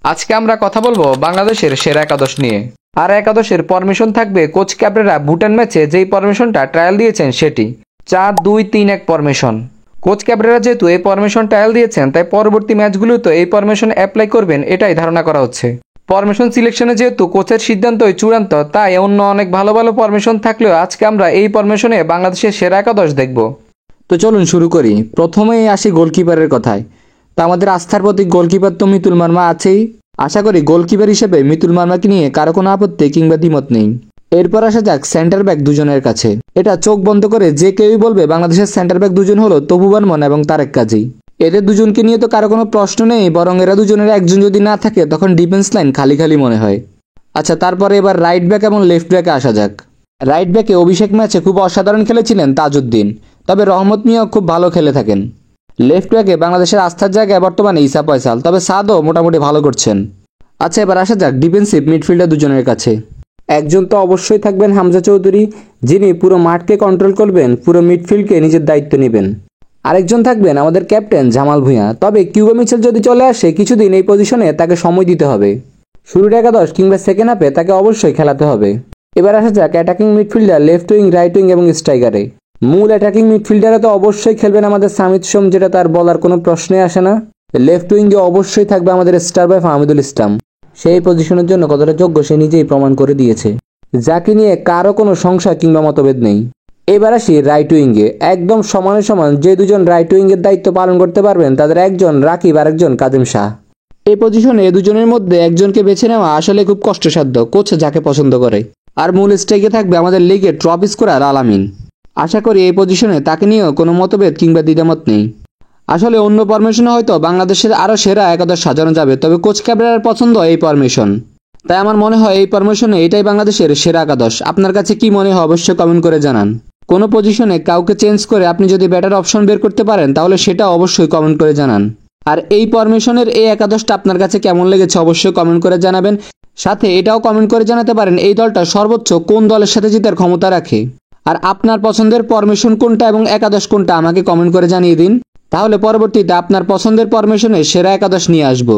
আজকে আমরা কথা বলবো বাংলাদেশের সেরা একাদশ নিয়ে। আর একাদশের পারমিশন থাকবে কোচ ক্যাপ্টেনরা ভুটান ম্যাচে যেই পারমিশনটা ট্রায়াল দিয়েছেন সেটি 4-2-3-1 পারমিশন। কোচ ক্যাপ্টেনরা যেহেতু এই পারমিশন ট্রায়াল দিয়েছেন তাই পরবর্তী ম্যাচগুলোতে এই পারমিশন অ্যাপ্লাই করবেন এটাই ধারণা করা হচ্ছে। পারমিশন সিলেকশনে যেহেতু কোচের সিদ্ধান্তই চূড়ান্ত, তাই অন্য অনেক ভালো ভালো পারমিশন থাকলেও আজকে আমরা এই পারমিশনে বাংলাদেশের সেরা একাদশ দেখব। তো চলুন শুরু করি। প্রথমেই আসি গোলকিপারের কথায়। তা আমাদের আস্থার প্রতীক গোলকিপার তো মিতুল মার্মা আছেই। আশা করি গোলকিপার হিসেবে মিতুল মার্মাকে নিয়ে কারো কোনো আপত্তি কিংবা দ্বিমত নেই। এরপর আসা যাক সেন্টার ব্যাক দুজনের কাছে। এটা চোখ বন্ধ করে যে কেউই বলবে বাংলাদেশের সেন্টার ব্যাক দুজন হলো তপু বর্মন এবং তারেক কাজী। এদের দুজনকে নিয়ে তো কারো কোনো প্রশ্ন নেই, বরং এরা দুজনের একজন যদি না থাকে তখন ডিফেন্স লাইন খালি খালি মনে হয়। আচ্ছা, তারপরে এবার রাইট ব্যাক এবং লেফট ব্যাকে আসা যাক। রাইট ব্যাকে অভিষেক ম্যাচে খুব অসাধারণ খেলেছিলেন তাজউদ্দিন, তবে রহমত মিয়াও খুব ভালো খেলে থাকেন। লেফট ব্যাকে বাংলাদেশের আস্থার জায়গায় বর্তমানে ইসা পয়সাল, তবে সাদও মোটামুটি ভালো করছেন। আচ্ছা, এবার আসা যাক ডিফেন্সিভ মিডফিল্ডার দুজনের কাছে। একজন তো অবশ্যই থাকবেন হামজা চৌধুরী, যিনি পুরো মাঠকে কন্ট্রোল করবেন, পুরো মিডফিল্ডকে নিজের দায়িত্ব নেবেন। আরেকজন থাকবেন আমাদের ক্যাপ্টেন জামাল ভুঁইয়া, তবে কিউবা মিচেল যদি চলে আসে কিছুদিন এই পজিশনে তাকে সময় দিতে হবে। শুরুর একাদশ কিংবা সেকেন্ড হাফে তাকে অবশ্যই খেলাতে হবে। এবার আসা যাক attacking midfielder, left wing, right wing এবং স্ট্রাইকারে। মূল অ্যাটাকিং মিডফিল্ডারে তো অবশ্যই খেলবেন আমাদের সামিদ সোম, যেটা তার বলার কোনো প্রশ্নই আসে না। লেফট উইঙ্গে অবশ্যই থাকবে আমাদের স্টার বয় ফাহমিদুল ইসলাম। সেই পজিশনের জন্য কতটা যোগ্য সে নিজেই প্রমাণ করে দিয়েছে, যাকে নিয়ে কারো কোনো সংশয় কিংবা মতভেদ নেই। এবার আসি রাইট উইঙ্গে। একদম সমানে সমান যে দুজন রাইট উইঙ্গের দায়িত্ব পালন করতে পারবেন তাদের একজন রাকিব আর একজন কাদিম শাহ। এই পজিশনে দুজনের মধ্যে একজনকে বেছে নেওয়া আসলে খুব কষ্টসাধ্য, কোচ যাকে পছন্দ করে। আর মূল স্ট্রাইকে থাকবে আমাদের লিগের ট্রফি স্কোরার আলামিন। আশা করি এই পজিশনে তাকে নিয়েও কোনো মতভেদ কিংবা দ্বিধামত নেই। আসলে অন্য পারমিশনে হয়তো বাংলাদেশের আরও সেরা একাদশ সাজানো যাবে, তবে কোচ ক্যাপ্টেনের পছন্দ এই পারমিশন, তাই আমার মনে হয় এই পারমিশনে এটাই বাংলাদেশের সেরা একাদশ। আপনার কাছে কি মনে হয় অবশ্যই কমেন্ট করে জানান। কোনো পজিশনে কাউকে চেঞ্জ করে আপনি যদি বেটার অপশন বের করতে পারেন তাহলে সেটা অবশ্যই কমেন্ট করে জানান। আর এই পারমিশনের এই একাদশটা আপনার কাছে কেমন লেগেছে অবশ্যই কমেন্ট করে জানাবেন। সাথে এটাও কমেন্ট করে জানাতে পারেন এই দলটা সর্বোচ্চ কোন দলের সাথে জেতার ক্ষমতা রাখে। আর আপনার পছন্দের পারমিশন কোনটা এবং একাদশ কোনটা আমাকে কমেন্ট করে জানিয়ে দিন, তাহলে পরবর্তীতে আপনার পছন্দের পারমিশনে সেরা একাদশ নিয়ে আসবো।